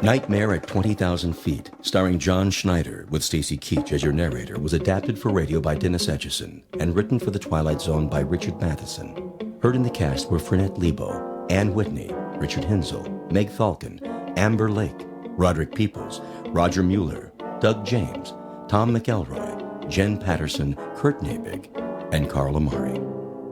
Nightmare at 20,000 Feet, starring John Schneider with Stacy Keach as your narrator, was adapted for radio by Dennis Etchison and written for The Twilight Zone by Richard Matheson. Heard in the cast were Frenette Lebo, Ann Whitney, Richard Hensel, Meg Falcon, Amber Lake, Roderick Peoples, Roger Mueller, Doug James, Tom McElroy, Jen Patterson, Kurt Nabig, and Carl Amari.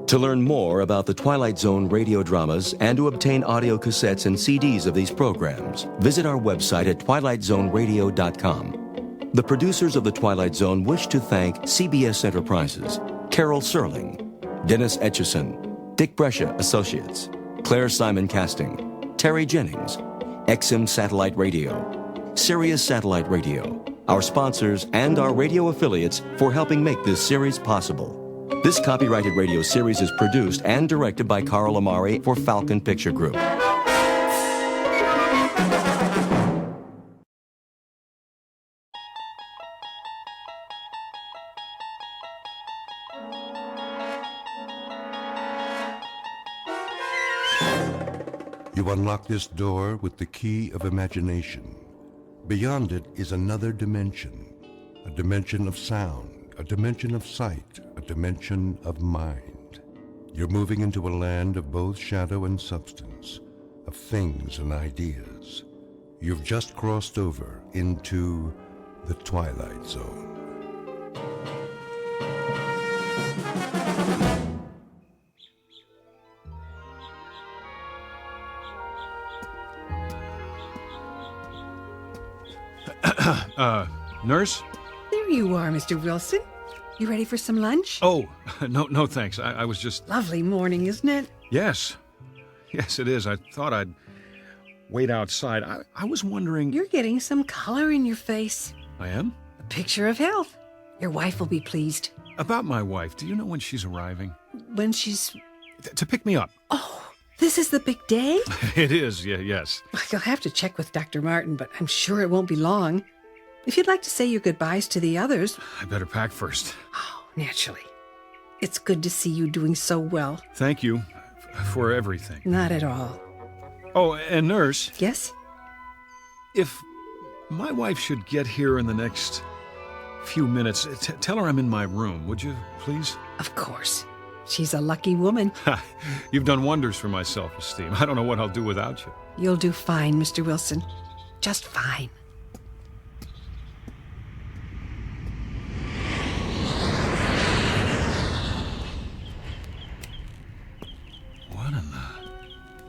To learn more about the Twilight Zone radio dramas and to obtain audio cassettes and CDs of these programs, visit our website at twilightzoneradio.com. The producers of The Twilight Zone wish to thank CBS Enterprises, Carol Serling, Dennis Etchison, Dick Brescia Associates, Claire Simon Casting, Terry Jennings, XM Satellite Radio, Sirius Satellite Radio, our sponsors, and our radio affiliates for helping make this series possible. This copyrighted radio series is produced and directed by Carl Amari for Falcon Picture Group. You unlock this door with the key of imagination. Beyond it is another dimension, a dimension of sound, a dimension of sight, a dimension of mind. You're moving into a land of both shadow and substance, of things and ideas. You've just crossed over into the Twilight Zone. Nurse? There you are, Mr. Wilson. You ready for some lunch? Oh, no, thanks. I was just... Lovely morning, isn't it? Yes, it is. I thought I'd wait outside. I was wondering... You're getting some color in your face. I am? A picture of health. Your wife will be pleased. About my wife, do you know when she's arriving? When she's... To pick me up. Oh, this is the big day? It is, yes. Well, you'll have to check with Dr. Martin, but I'm sure it won't be long. If you'd like to say your goodbyes to the others... I better pack first. Oh, naturally. It's good to see you doing so well. Thank you for everything. Not at all. Oh, and nurse... Yes? If my wife should get here in the next few minutes, tell her I'm in my room, would you, please? Of course. She's a lucky woman. You've done wonders for my self-esteem. I don't know what I'll do without you. You'll do fine, Mr. Wilson. Just fine.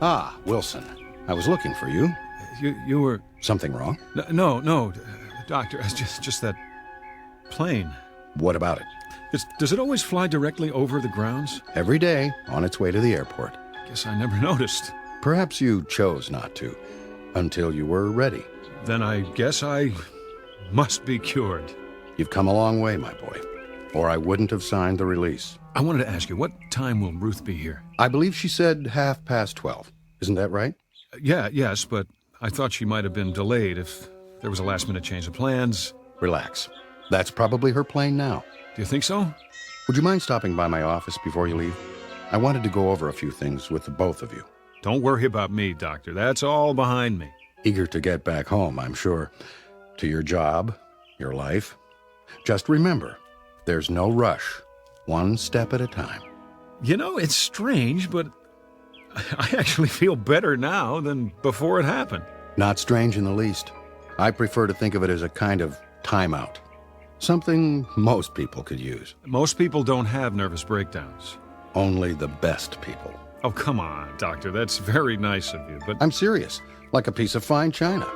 Ah, Wilson. I was looking for you. You were... Something wrong? No, Doctor, it's just that plane. What about it? Does it always fly directly over the grounds? Every day, on its way to the airport. Guess I never noticed. Perhaps you chose not to, until you were ready. Then I guess I must be cured. You've come a long way, my boy, or I wouldn't have signed the release. I wanted to ask you, what time will Ruth be here? I believe she said 12:30. Isn't that right? Yes, but I thought she might have been delayed if there was a last-minute change of plans. Relax. That's probably her plane now. Do you think so? Would you mind stopping by my office before you leave? I wanted to go over a few things with the both of you. Don't worry about me, Doctor. That's all behind me. Eager to get back home, I'm sure. To your job, your life. Just remember, there's no rush. One step at a time. You know, it's strange, but I actually feel better now than before it happened. Not strange in the least. I prefer to think of it as a kind of timeout. Something most people could use. Most people don't have nervous breakdowns. Only the best people. Oh, come on, Doctor. That's very nice of you, but... I'm serious. Like a piece of fine china.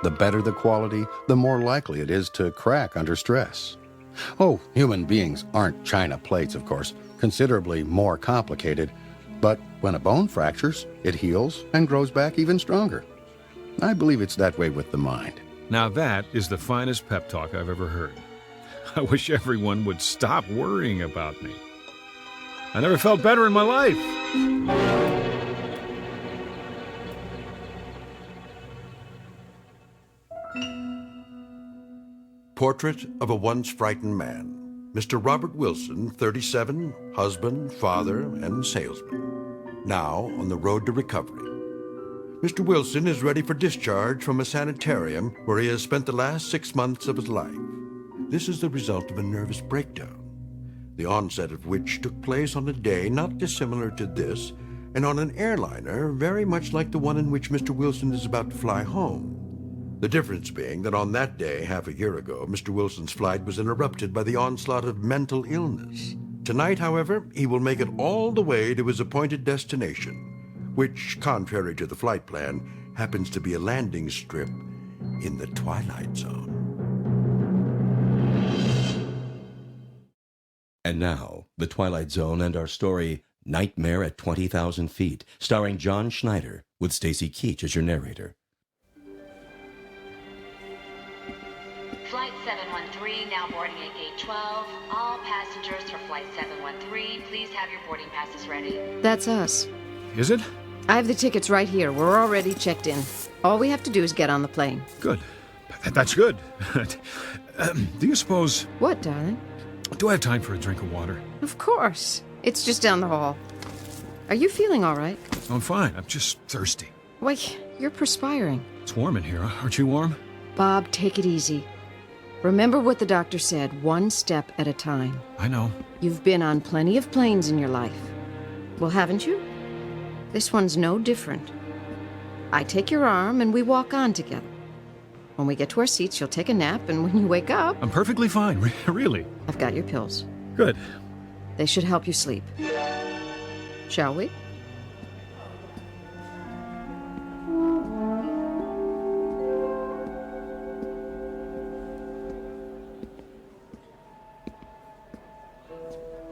The better the quality, the more likely it is to crack under stress. Oh, human beings aren't china plates, of course. Considerably more complicated. But when a bone fractures, it heals and grows back even stronger. I believe it's that way with the mind. Now that is the finest pep talk I've ever heard. I wish everyone would stop worrying about me. I never felt better in my life. Portrait of a Once Frightened Man. Mr. Robert Wilson, 37, husband, father, and salesman. Now on the road to recovery. Mr. Wilson is ready for discharge from a sanitarium where he has spent the last 6 months of his life. This is the result of a nervous breakdown, the onset of which took place on a day not dissimilar to this, and on an airliner very much like the one in which Mr. Wilson is about to fly home. The difference being that on that day, half a year ago, Mr. Wilson's flight was interrupted by the onslaught of mental illness. Tonight, however, he will make it all the way to his appointed destination, which, contrary to the flight plan, happens to be a landing strip in the Twilight Zone. And now, The Twilight Zone and our story, Nightmare at 20,000 Feet, starring John Schneider, with Stacy Keach as your narrator. Flight 713 now boarding at gate 12. All passengers for Flight 713, please have your boarding passes ready. That's us. Is it? I have the tickets right here. We're already checked in. All we have to do is get on the plane. Good. That's good. Do you suppose... What, darling? Do I have time for a drink of water? Of course. It's just down the hall. Are you feeling all right? I'm fine. I'm just thirsty. Why, you're perspiring. It's warm in here. Aren't you warm? Bob, take it easy. Remember what the doctor said, one step at a time. I know. You've been on plenty of planes in your life. Well, haven't you? This one's no different. I take your arm and we walk on together. When we get to our seats, you'll take a nap, and when you wake up... I'm perfectly fine, really. I've got your pills. Good. They should help you sleep. Shall we?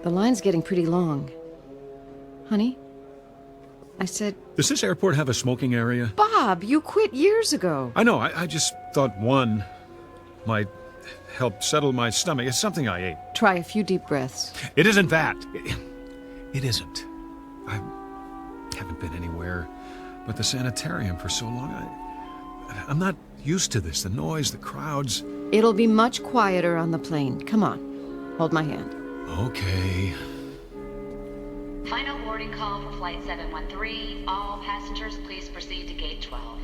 The line's getting pretty long. Honey? I said... Does this airport have a smoking area? Bob, you quit years ago. I know. I just thought one might help settle my stomach. It's something I ate. Try a few deep breaths. It isn't that. It isn't. I haven't been anywhere but the sanitarium for so long. I'm not used to this. The noise, the crowds. It'll be much quieter on the plane. Come on. Hold my hand. Okay. Final boarding call for Flight 713. All passengers, please proceed to gate 12.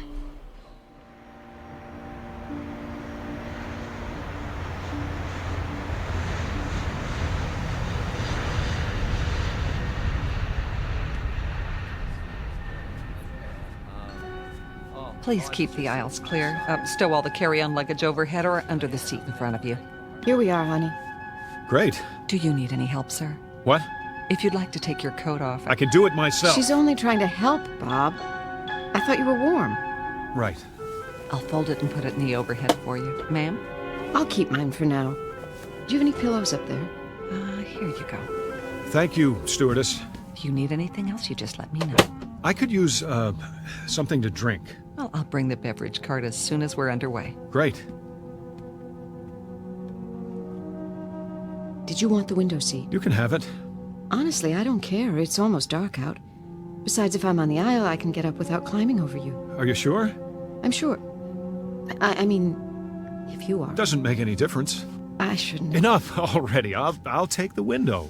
Please keep the aisles clear. Stow all the carry-on luggage overhead or under the seat in front of you. Here we are, honey. Great. Do you need any help, sir? What? If you'd like to take your coat off. I can do it myself. She's only trying to help, Bob. I thought you were warm. Right. I'll fold it and put it in the overhead for you. Ma'am? I'll keep mine for now. Do you have any pillows up there? Here you go. Thank you, stewardess. If you need anything else, you just let me know. I could use, something to drink. Well, I'll bring the beverage cart as soon as we're underway. Great. Did you want the window seat? You can have it. Honestly, I don't care. It's almost dark out. Besides, if I'm on the aisle, I can get up without climbing over you. Are you sure? I'm sure. I mean, if you are. Doesn't make any difference. I shouldn't. Enough already. I'll take the window.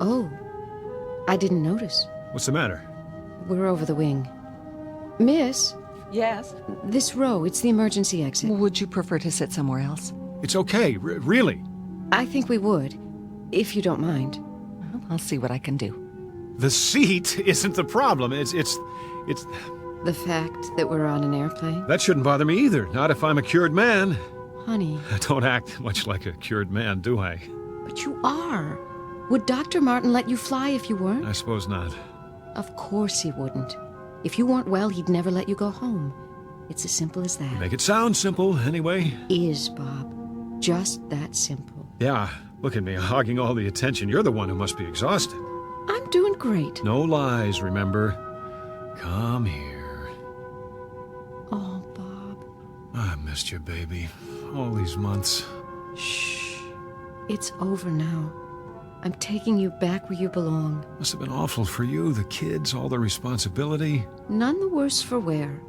Oh, I didn't notice. What's the matter? We're over the wing. Miss, Yes? this row, it's the emergency exit. Would you prefer to sit somewhere else? It's okay, really. I think we would, if you don't mind. Well, I'll see what I can do. The seat isn't the problem. It's The fact that we're on an airplane? that shouldn't bother me either. Not if I'm a cured man. Honey, I don't act much like a cured man, do I? but you are. Would Dr. Martin let you fly if you weren't? I suppose not. Of course he wouldn't. If you weren't well, he'd never let you go home. It's as simple as that. Make it sound simple, anyway. Is, Bob. Just that simple. Yeah, look at me, hogging all the attention. You're the one who must be exhausted. I'm doing great. No lies, remember? Come here. Oh, Bob. I missed you, baby. All these months. Shh. It's over now. I'm taking you back where you belong. Must have been awful for you, the kids, all the responsibility. None the worse for wear.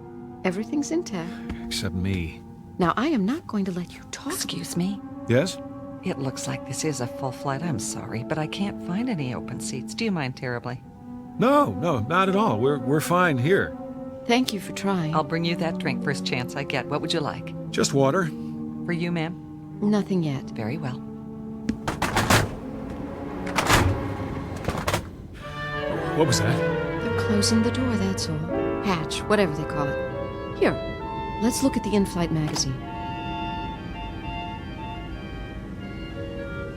Everything's intact. Except me. Now, I am not going to let you talk. Excuse me? Yes? It looks like this is a full flight. I'm sorry, but I can't find any open seats. Do you mind terribly? No, not at all. We're fine here. Thank you for trying. I'll bring you that drink first chance I get. What would you like? Just water. For you, ma'am? Nothing yet. Very well. What was that? They're closing the door, that's all. Hatch, whatever they call it. Here, let's look at the in-flight magazine.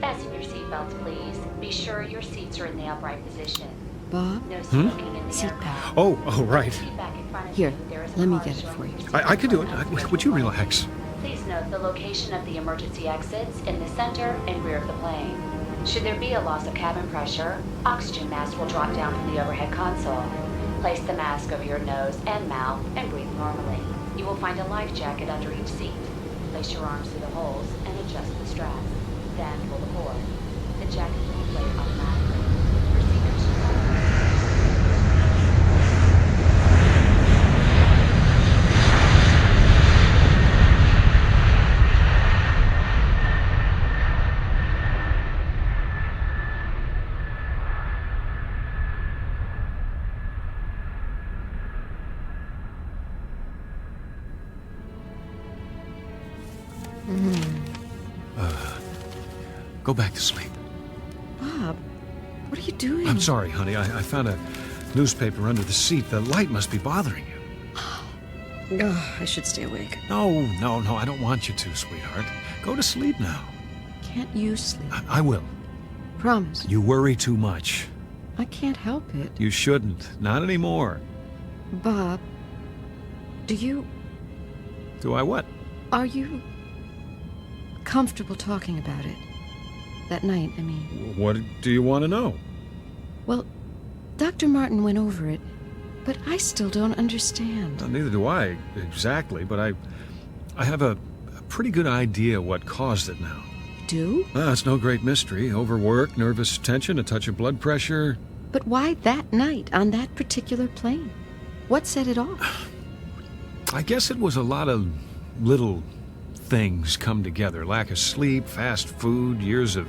Fasten your seatbelts, please. Be sure your seats are in the upright position. Bob? No smoking in the Seatbelt. aircraft. Oh, right. Seat back in front of Here, you, there is a let me car get it showing for you. your I could do it. Would you relax? Please note the location of the emergency exits in the center and rear of the plane. Should there be a loss of cabin pressure, oxygen masks will drop down from the overhead console. Place the mask over your nose and mouth and breathe normally. You will find a life jacket under each seat. Place your arms through the holes and adjust the straps. Then pull the cord. The jacket will inflate automatically. Procedures should follow. Go back to sleep. Bob, what are you doing? I'm sorry, honey. I found a newspaper under the seat. The light must be bothering you. Oh, I should stay awake. No. I don't want you to, sweetheart. Go to sleep now. Can't you sleep? I will. Promise. You worry too much. I can't help it. You shouldn't. Not anymore. Bob, do you... Do I what? Are you comfortable talking about it? That night, I mean. What do you want to know? Well, Dr. Martin went over it, but I still don't understand. Well, neither do I, exactly, but I have a pretty good idea what caused it now. Do? It's no great mystery. Overwork, nervous tension, a touch of blood pressure. But why that night on that particular plane? What set it off? I guess it was a lot of little things come together. Lack of sleep, fast food, years of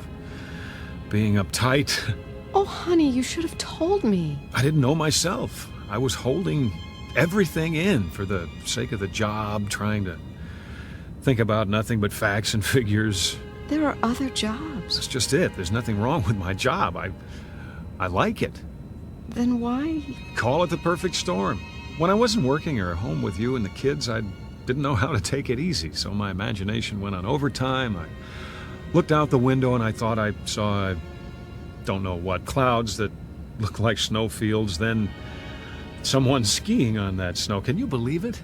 being uptight. Oh, honey, you should have told me. I didn't know myself. I was holding everything in for the sake of the job, trying to think about nothing but facts and figures. There are other jobs. That's just it. There's nothing wrong with my job. I like it. Then why? Call it the perfect storm. When I wasn't working or at home with you and the kids, I didn't know how to take it easy, so my imagination went on overtime. I looked out the window and I thought I saw, I don't know what, clouds that looked like snowfields, then someone skiing on that snow. Can you believe it?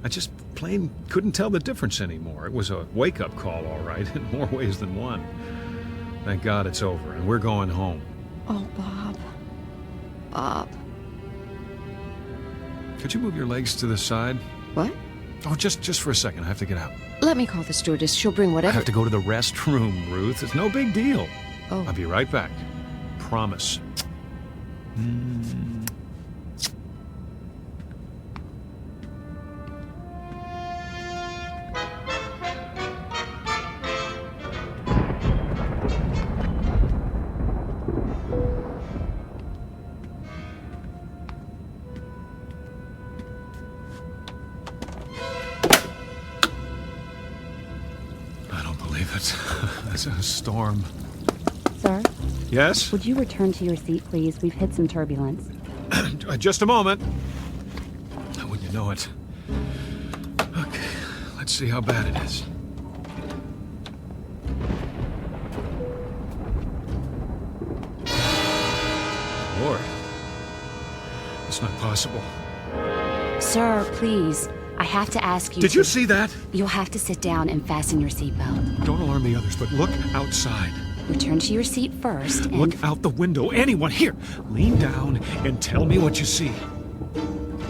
I just plain couldn't tell the difference anymore. It was a wake-up call, all right, in more ways than one. Thank God it's over, and we're going home. Oh, Bob. Bob. Could you move your legs to the side? What? Oh, just for a second. I have to get out. Let me call the stewardess. She'll bring I whatever... have to go to the restroom, Ruth. It's no big deal. Oh. I'll be right back. Promise. I don't believe it. It's a storm. Sir, Yes? would you return to your seat, please? We've hit some turbulence. Just a moment. Wouldn't you know it? Okay, let's see how bad it is. Lord. It's not possible. Sir, please. I have to ask you. Did you see that? You'll have to sit down and fasten your seatbelt. Don't alarm the others, but look outside. Return to your seat first and... Look out the window. Anyone here. Lean down and tell me what you see.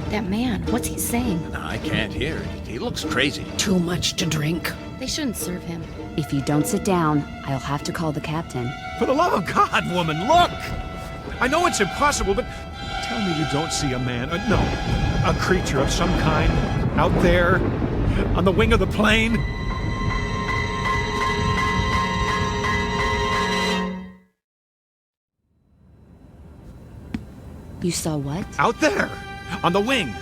That man, what's he saying? I can't hear. He looks crazy. Too much to drink. They shouldn't serve him. If you don't sit down, I'll have to call the captain. For the love of God, woman, look! I know it's impossible, but tell me you don't see a man, no, a creature of some kind out there on the wing of the plane. You saw what? Out there on the wing.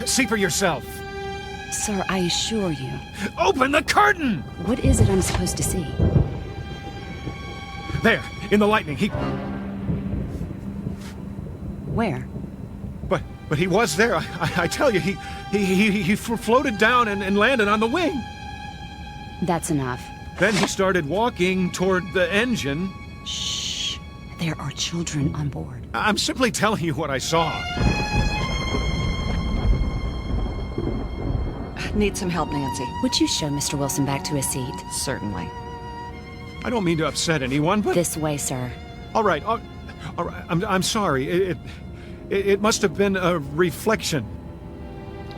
See for yourself. Sir, I assure you. Open the curtain! What is it I'm supposed to see? There, in the lightning, Where? But he was there. I tell you, he floated down and landed on the wing. That's enough. Then he started walking toward the engine. Shh. There are children on board. I'm simply telling you what I saw. Need some help, Nancy? Would you show Mr. Wilson back to his seat? Certainly. I don't mean to upset anyone, but... This way, sir. All right. I'm sorry. It must have been a reflection.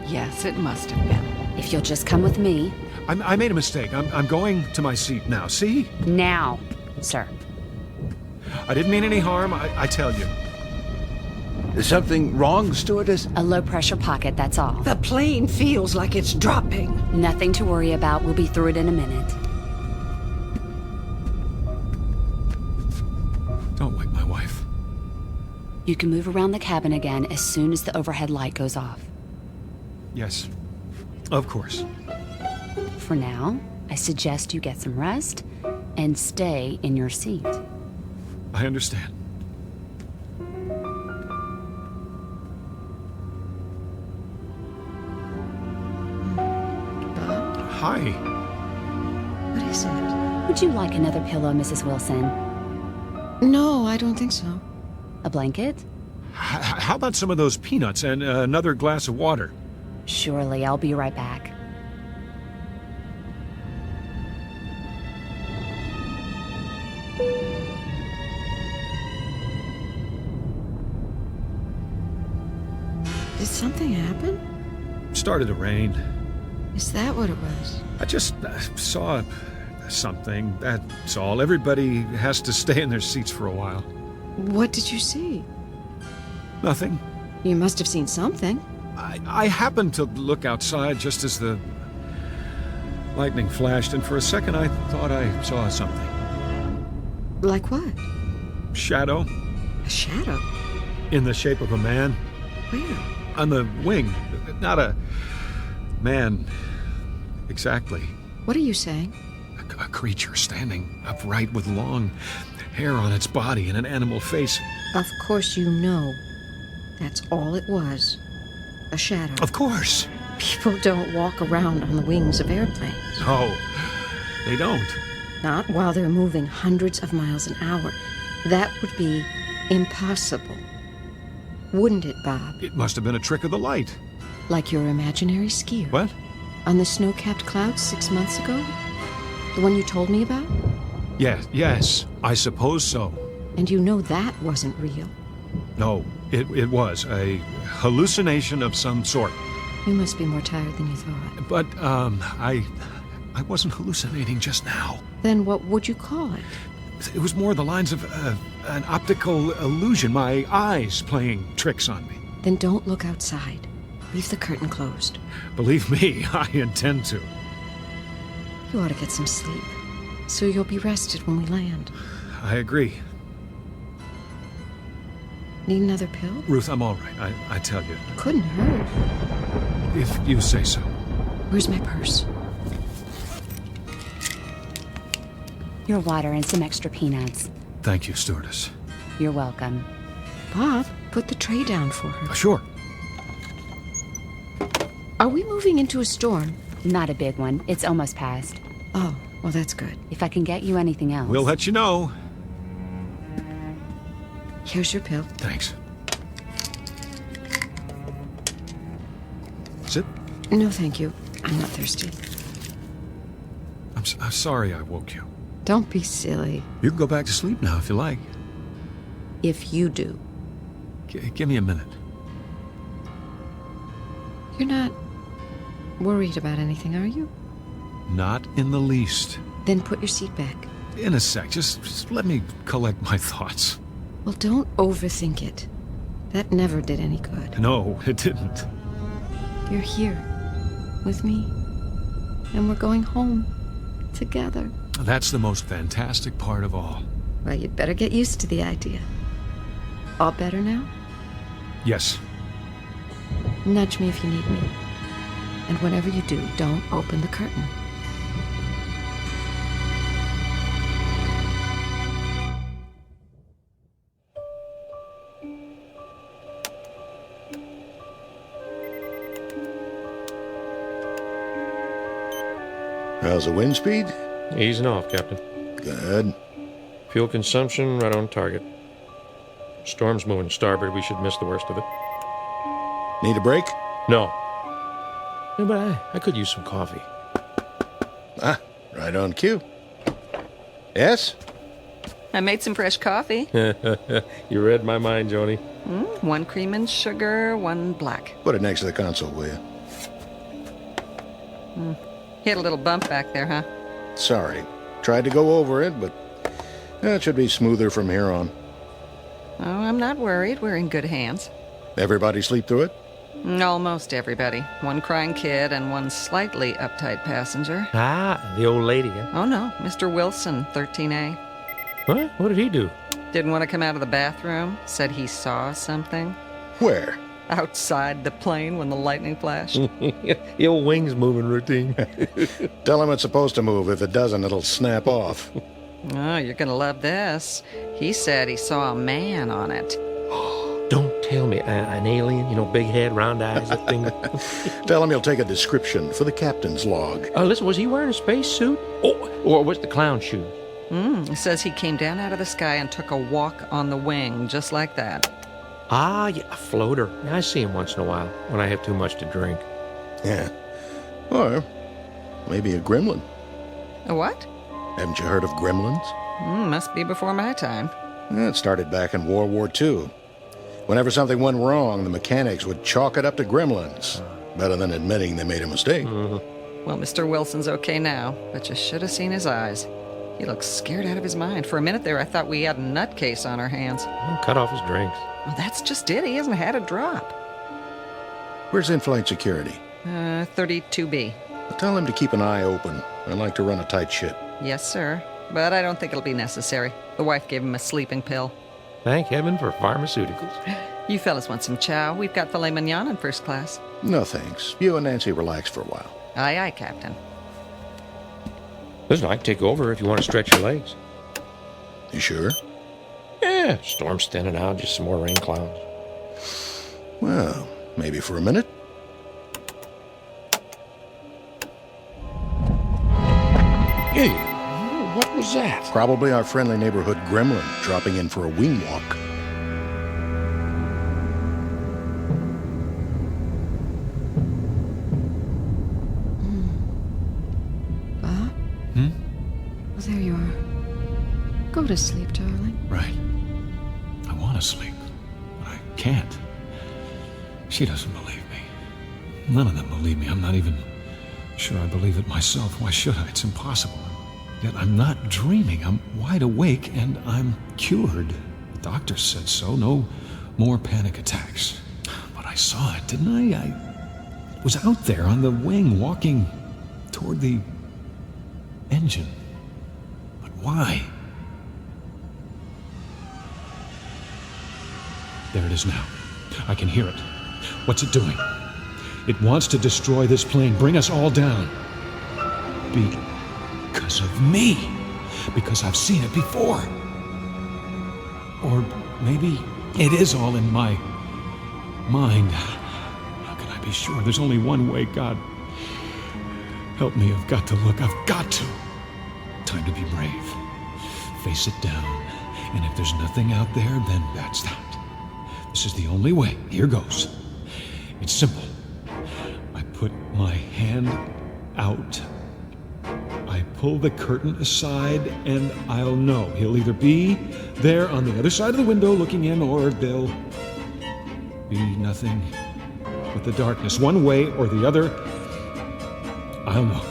Yes, it must have been. If you'll just come with me. I made a mistake. I'm going to my seat now. See? Now, sir. I didn't mean any harm, I tell you. Is something wrong, stewardess? A low-pressure pocket, that's all. The plane feels like it's dropping. Nothing to worry about. We'll be through it in a minute. Don't wake my wife. You can move around the cabin again as soon as the overhead light goes off. Yes, of course. For now, I suggest you get some rest and stay in your seat. I understand. Bob, Hi. what is it? Would you like another pillow, Mrs. Wilson? No, I don't think so. A blanket? How about some of those peanuts and another glass of water? Surely, I'll be right back. Did something happen? Started to rain. Is that what it was? I just saw something, that's all. Everybody has to stay in their seats for a while. What did you see? Nothing. You must have seen something. I happened to look outside just as the lightning flashed, and for a second I thought I saw something. Like what? Shadow. A shadow? In the shape of a man. Where? On the wing. Not a man exactly. What are you saying? A creature standing upright with long hair on its body and an animal face. Of course you know. That's all it was. A shadow. Of course. People don't walk around on the wings of airplanes. No, they don't. Not while they're moving hundreds of miles an hour. That would be impossible. Wouldn't it, Bob? It must have been a trick of the light. Like your imaginary skier. What? On the snow-capped clouds 6 months ago? The one you told me about? Yes, I suppose so. And you know that wasn't real. No, it was a hallucination of some sort. You must be more tired than you thought. But, I wasn't hallucinating just now. Then what would you call it? It was more the lines of an optical illusion, my eyes playing tricks on me. Then don't look outside. Leave the curtain closed. Believe me, I intend to. You ought to get some sleep, so you'll be rested when we land. I agree. Need another pill? Ruth, I'm all right, I tell you. Couldn't hurt. If you say so. Where's my purse? Your water and some extra peanuts. Thank you, stewardess. You're welcome. Bob, put the tray down for her. Sure. Are we moving into a storm? Not a big one. It's almost past. Oh, well, that's good. If I can get you anything else. We'll let you know. Here's your pill. Thanks. Sit. No, thank you. I'm not thirsty. I'm sorry I woke you. Don't be silly. You can go back to sleep now if you like. If you do. Give me a minute. You're not worried about anything, are you? Not in the least. Then put your seat back. In a sec. Just let me collect my thoughts. Well, don't overthink it. That never did any good. No, it didn't. You're here with me, and we're going home together. That's the most fantastic part of all. Well, you'd better get used to the idea. All better now? Yes. Nudge me if you need me. And whenever you do, don't open the curtain. How's the wind speed? Easing off, Captain. Good. Fuel consumption right on target. Storm's moving starboard. We should miss the worst of it. Need a break? No. Yeah, but I could use some coffee. Ah, right on cue. Yes? I made some fresh coffee. You read my mind, Joni. 1 cream and sugar, 1 black. Put it next to the console, will you? Hit a little bump back there, huh? Sorry. Tried to go over it, but it should be smoother from here on. Oh, I'm not worried. We're in good hands. Everybody sleep through it? Almost everybody. 1 crying kid and 1 slightly uptight passenger. Ah, the old lady, huh? Oh, no. Mr. Wilson, 13A. What? What did he do? Didn't want to come out of the bathroom. Said he saw something. Where? Outside the plane when the lightning flashed. The old wings moving routine. Tell him it's supposed to move. If it doesn't, it'll snap off. Oh, you're going to love this. He said he saw a man on it. Don't tell me. An alien, big head, round eyes, that thing. Tell him he'll take a description for the captain's log. Listen, was he wearing a spacesuit? Oh, or was the clown shoe? It says he came down out of the sky and took a walk on the wing, just like that. Ah, yeah, a floater. I see him once in a while when I have too much to drink. Yeah. Or maybe a gremlin. A what? Haven't you heard of gremlins? Must be before my time. It started back in World War II. Whenever something went wrong, the mechanics would chalk it up to gremlins. Better than admitting they made a mistake. Well, Mr. Wilson's okay now, but you should have seen his eyes. He looks scared out of his mind. For a minute there, I thought we had a nutcase on our hands. Cut off his drinks. Well, that's just it. He hasn't had a drop. Where's in-flight security? 32B. Tell him to keep an eye open. I like to run a tight ship. Yes, sir. But I don't think it'll be necessary. The wife gave him a sleeping pill. Thank heaven for pharmaceuticals. You fellas want some chow? We've got filet mignon in first class. No, thanks. You and Nancy relax for a while. Aye, aye, Captain. Listen, I can take over if you want to stretch your legs. You sure? Yeah, storm's thinning out, just some more rain clouds. Well, maybe for a minute. Hey, what was that? Probably our friendly neighborhood gremlin dropping in for a wing walk. Bob? Well, there you are. Go to sleep, darling. Right. I want to sleep, but I can't. She doesn't believe me. None of them believe me. I'm not even sure I believe it myself. Why should I? It's impossible. Yet I'm not dreaming. I'm wide awake and I'm cured. The doctor said so. No more panic attacks. But I saw it, didn't I? I was out there on the wing walking toward the engine. But why? There it is now. I can hear it. What's it doing? It wants to destroy this plane, bring us all down. Because of me. Because I've seen it before. Or maybe it is all in my mind. How can I be sure? There's only one way. God, help me. I've got to look. I've got to. Time to be brave. Face it down. And if there's nothing out there, then that's that. This is the only way. Here goes. It's simple. I put my hand out. I pull the curtain aside, and I'll know. He'll either be there on the other side of the window looking in, or there'll be nothing but the darkness. One way or the other, I'll know.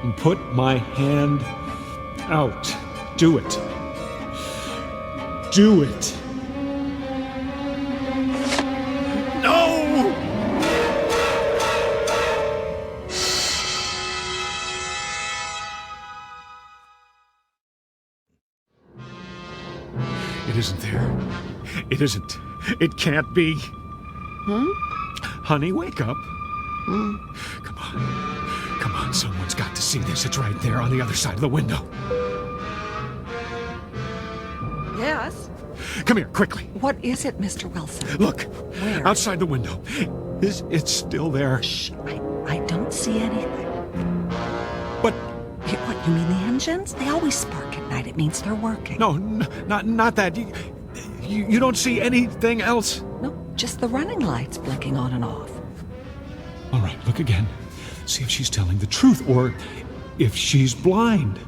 And put my hand out. Do it. Do it. It isn't there. It isn't. It can't be. Huh? Honey, wake up. Come on. Come on, someone's got to see this. It's right there on the other side of the window. Yes? Come here, quickly. What is it, Mr. Wilson? Look. Where? Outside the window. It's still there. Shh. I don't see anything. But... What, you mean the engines? They always spark at night. It means they're working. No, not that. You don't see anything else? No, just the running lights blinking on and off. All right, look again. See if she's telling the truth or if she's blind.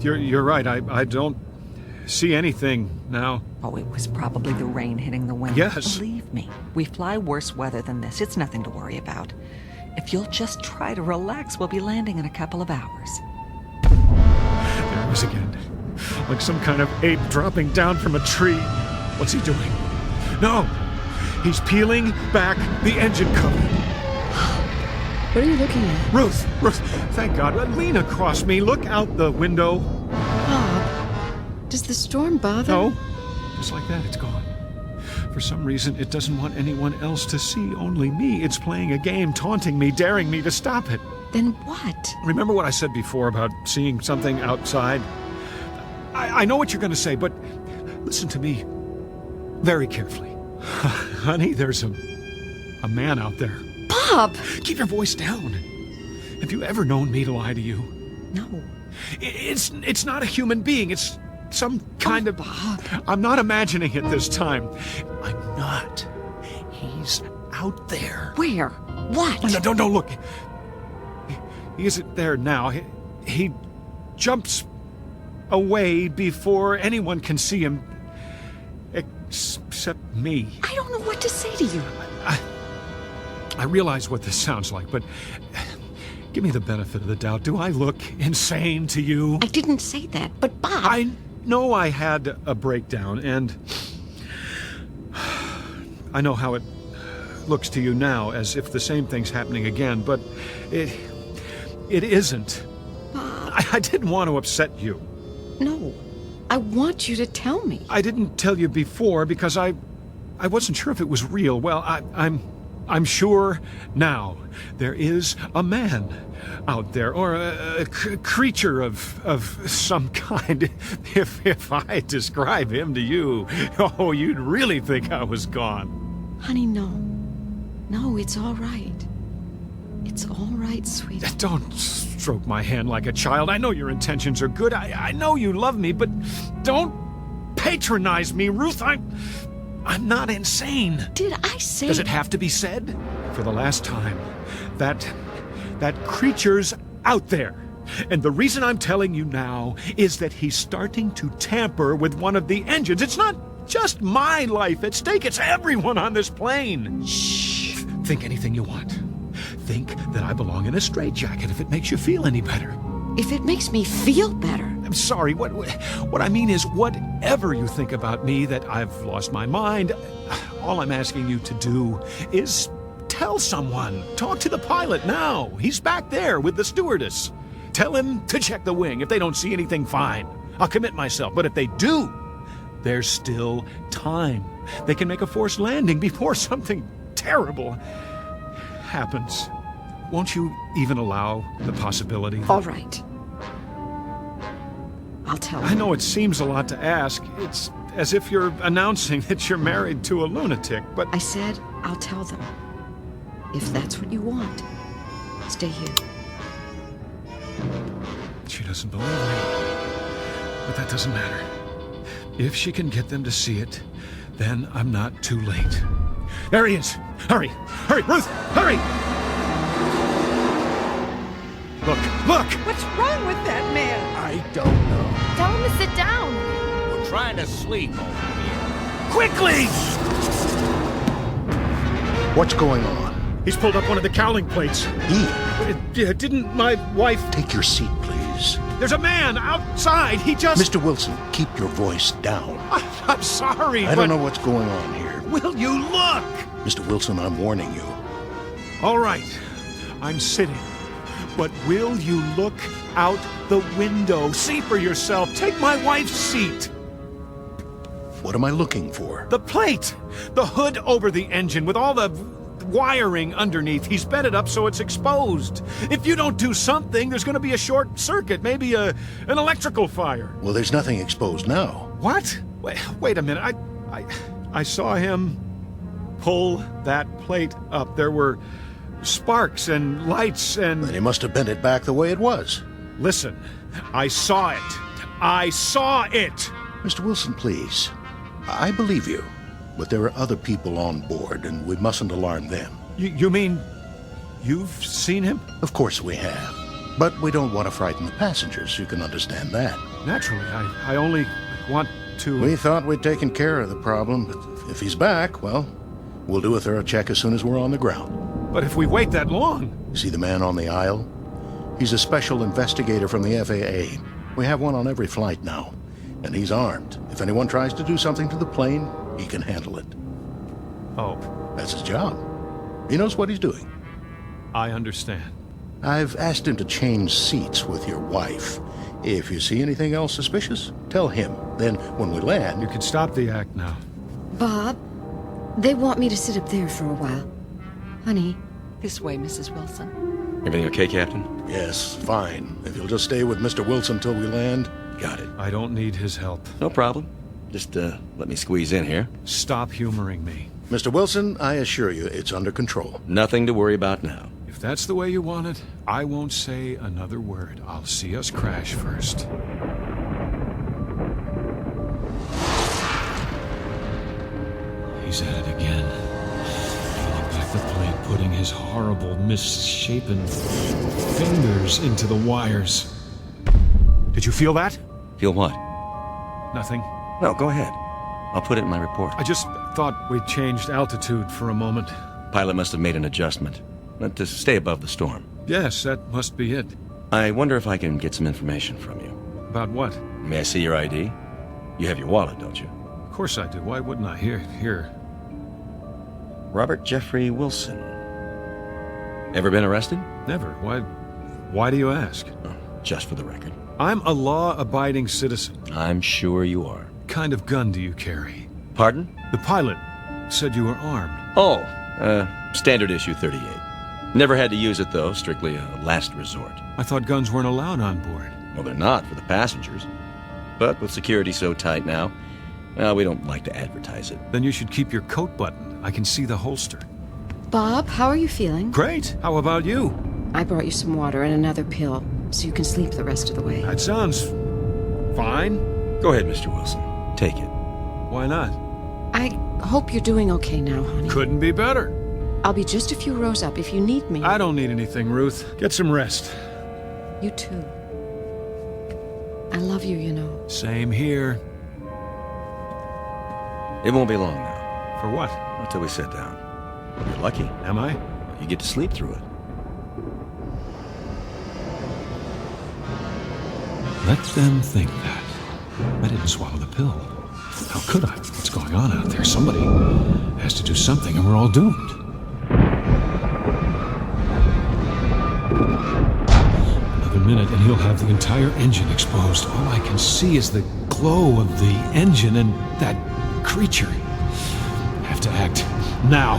You're right. I don't see anything now. Oh, it was probably the rain hitting the window. Yes. Believe me, we fly worse weather than this. It's nothing to worry about. If you'll just try to relax, we'll be landing in a couple of hours. There it was again. Like some kind of ape dropping down from a tree. What's he doing? No! He's peeling back the engine cover. What are you looking at? Ruth, thank God. Lean across me. Look out the window. Bob, does the storm bother? No. Just like that, it's gone. For some reason, it doesn't want anyone else to see, only me. It's playing a game, taunting me, daring me to stop it. Then what? Remember what I said before about seeing something outside? I know what you're going to say, but listen to me very carefully. Honey, there's a man out there. Bob! Keep your voice down. Have you ever known me to lie to you? No. It's not a human being. It's some kind of... Bob. I'm not imagining it this time. I'm not. He's out there. Where? What? No, don't look. He isn't there now. He jumps away before anyone can see him. Except me. I don't know what to say to you. I realize what this sounds like, but give me the benefit of the doubt. Do I look insane to you? I didn't say that, but Bob... I know I had a breakdown, and I know how it looks to you now, as if the same thing's happening again, but it isn't. Bob... I didn't want to upset you. No. I want you to tell me. I didn't tell you before because I wasn't sure if it was real. Well, I'm sure now. There is a man out there, or a creature of some kind. If I describe him to you, oh, you'd really think I was gone. Honey, no. No, it's all right. It's all right, sweetie. Don't stroke my hand like a child. I know your intentions are good. I know you love me, but don't patronize me, Ruth. I'm not insane. Did I say... Does it have to be said? For the last time, that creature's out there. And the reason I'm telling you now is that he's starting to tamper with one of the engines. It's not just my life at stake. It's everyone on this plane. Shh. Think anything you want. Think that I belong in a straitjacket if it makes you feel any better. If it makes me feel better. I'm sorry. What I mean is, whatever you think about me, that I've lost my mind, all I'm asking you to do is tell someone. Talk to the pilot now. He's back there with the stewardess. Tell him to check the wing. If they don't see anything, fine. I'll commit myself. But if they do, there's still time. They can make a forced landing before something terrible happens. Won't you even allow the possibility? All right. I'll tell you. I know it seems a lot to ask. It's as if you're announcing that you're married to a lunatic, but... I said I'll tell them. If that's what you want. Stay here. She doesn't believe me. But that doesn't matter. If she can get them to see it, then I'm not too late. There he is! Hurry! Hurry, Ruth! Hurry! Look! What's wrong with that man? I don't know. Tell him to sit down. We're trying to sleep over here. Quickly! What's going on? He's pulled up one of the cowling plates. Didn't my wife... Take your seat, please. There's a man outside. He just... Mr. Wilson, keep your voice down. I'm sorry, I don't know what's going on here. Will you look? Mr. Wilson, I'm warning you. All right. I'm sitting. But will you look out the window? See for yourself. Take my wife's seat. What am I looking for? The plate. The hood over the engine with all the wiring underneath. He's bent it up so it's exposed. If you don't do something, there's going to be a short circuit, maybe an electrical fire. Well, there's nothing exposed now. What? Wait a minute. I saw him pull that plate up. There were sparks and lights and... Then he must have bent it back the way it was. Listen, I saw it. I saw it! Mr. Wilson, please. I believe you. But there are other people on board, and we mustn't alarm them. You mean you've seen him? Of course we have. But we don't want to frighten the passengers. You can understand that. Naturally, I only want to... We thought we'd taken care of the problem, but if he's back, well, we'll do a thorough check as soon as we're on the ground. But if we wait that long... See the man on the aisle? He's a special investigator from the FAA. We have one on every flight now. And he's armed. If anyone tries to do something to the plane, he can handle it. Oh. That's his job. He knows what he's doing. I understand. I've asked him to change seats with your wife. If you see anything else suspicious, tell him. Then, when we land... You can stop the act now. Bob, they want me to sit up there for a while. Honey. This way, Mrs. Wilson. Everything okay, Captain? Yes, fine. If you'll just stay with Mr. Wilson till we land... Got it. I don't need his help. No problem. Just, let me squeeze in here. Stop humoring me. Mr. Wilson, I assure you, it's under control. Nothing to worry about now. If that's the way you want it, I won't say another word. I'll see us crash first. He's at it again. Pulling back the plate, putting his horrible, misshapen fingers into the wires. Did you feel that? Feel what? Nothing. No, go ahead. I'll put it in my report. I just thought we changed altitude for a moment. Pilot must have made an adjustment. Meant to stay above the storm. Yes, that must be it. I wonder if I can get some information from you. About what? May I see your ID? You have your wallet, don't you? Of course I do. Why wouldn't I? Here. Robert Jeffrey Wilson. Ever been arrested? Never. Why do you ask? Oh, just for the record. I'm a law-abiding citizen. I'm sure you are. What kind of gun do you carry? Pardon? The pilot said you were armed. Oh, standard issue 38. Never had to use it, though. Strictly a last resort. I thought guns weren't allowed on board. Well, they're not for the passengers. But with security so tight now, well, we don't like to advertise it. Then you should keep your coat buttoned. I can see the holster. Bob, how are you feeling? Great. How about you? I brought you some water and another pill, so you can sleep the rest of the way. That sounds fine. Go ahead, Mr. Wilson. Take it. Why not? I hope you're doing okay now, honey. Couldn't be better. I'll be just a few rows up if you need me. I don't need anything, Ruth. Get some rest. You too. I love you, you know. Same here. It won't be long now. For what? Until we sit down. You're lucky. Am I? You get to sleep through it. Let them think that. I didn't swallow the pill. How could I? What's going on out there? Somebody has to do something and we're all doomed. Another minute and he'll have the entire engine exposed. All I can see is the glow of the engine and that creature. I have to act now.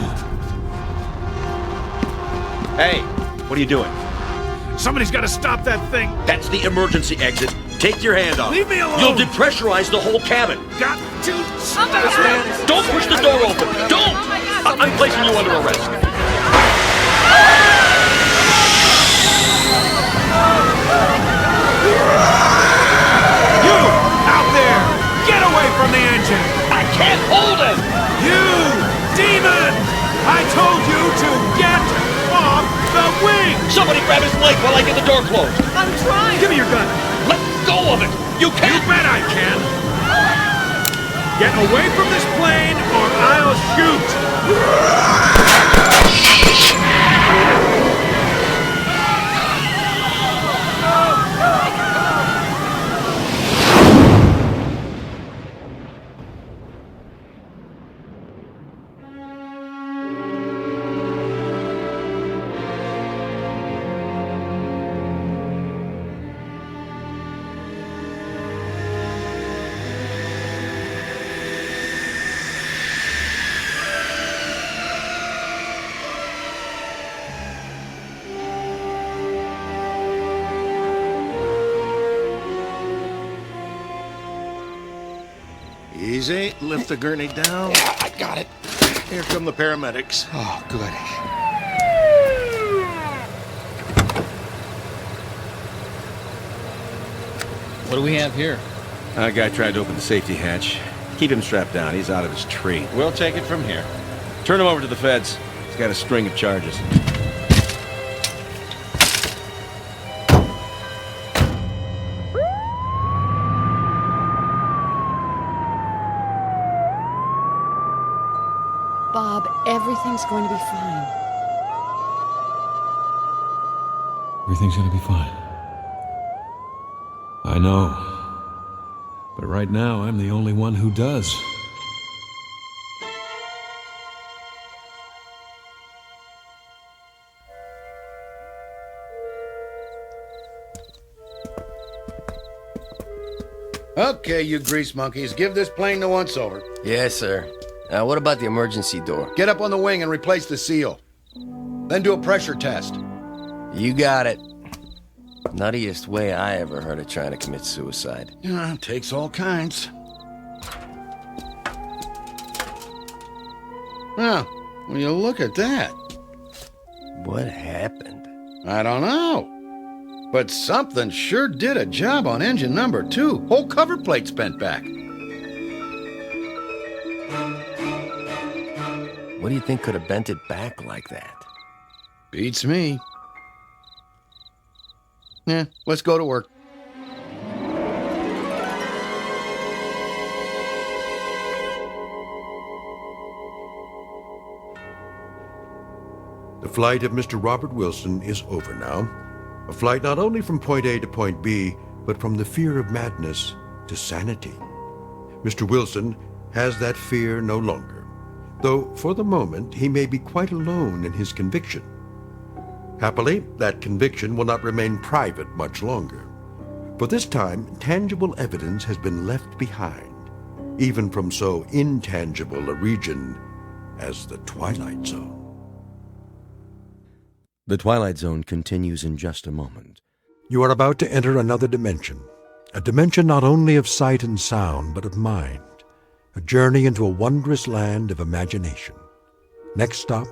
Hey, what are you doing? Somebody's got to stop that thing. That's the emergency exit. Take your hand off. Leave me alone. You'll depressurize the whole cabin. Got to stop this man. Don't push the door open. Don't. I'm placing you under arrest. You out there! Get away from the engine. I can't hold it. You demon! I told you to get off the wing. Somebody grab his leg while I get the door closed. I'm trying. Give me your gun. Let go of it! You can't! You bet I can! Get away from this plane or I'll shoot! Easy. Lift the gurney down. Yeah, I got it. Here come the paramedics. Oh, good. What do we have here? A guy tried to open the safety hatch. Keep him strapped down. He's out of his tree. We'll take it from here. Turn him over to the feds. He's got a string of charges. Bob, everything's going to be fine. Everything's gonna be fine. I know. But right now, I'm the only one who does. Okay, you grease monkeys, give this plane the once-over. Yes, sir. What about the emergency door? Get up on the wing and replace the seal. Then do a pressure test. You got it. Nuttiest way I ever heard of trying to commit suicide. Yeah, takes all kinds. Well, when you look at that. What happened? I don't know. But something sure did a job on engine number 2. Whole cover plate's bent back. What do you think could have bent it back like that? Beats me. Yeah, let's go to work. The flight of Mr. Robert Wilson is over now. A flight not only from point A to point B, but from the fear of madness to sanity. Mr. Wilson has that fear no longer, though for the moment he may be quite alone in his conviction. Happily, that conviction will not remain private much longer. For this time, tangible evidence has been left behind, even from so intangible a region as the Twilight Zone. The Twilight Zone continues in just a moment. You are about to enter another dimension, a dimension not only of sight and sound, but of mind, a journey into a wondrous land of imagination. Next stop,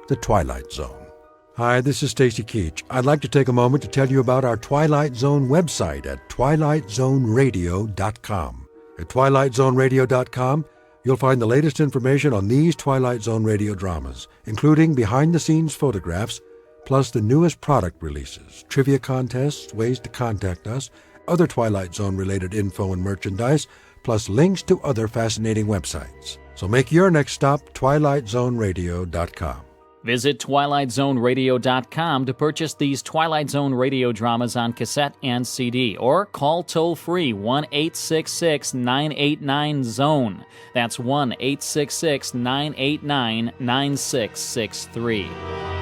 the Twilight Zone. Hi, this is Stacy Keach. I'd like to take a moment to tell you about our Twilight Zone website at twilightzoneradio.com. At twilightzoneradio.com, you'll find the latest information on these Twilight Zone radio dramas, including behind-the-scenes photographs, plus the newest product releases, trivia contests, ways to contact us, other Twilight Zone-related info and merchandise, plus links to other fascinating websites. So make your next stop twilightzoneradio.com. Visit twilightzoneradio.com to purchase these Twilight Zone radio dramas on cassette and CD, or call toll-free 1-866-989-ZONE. That's 1-866-989-9663.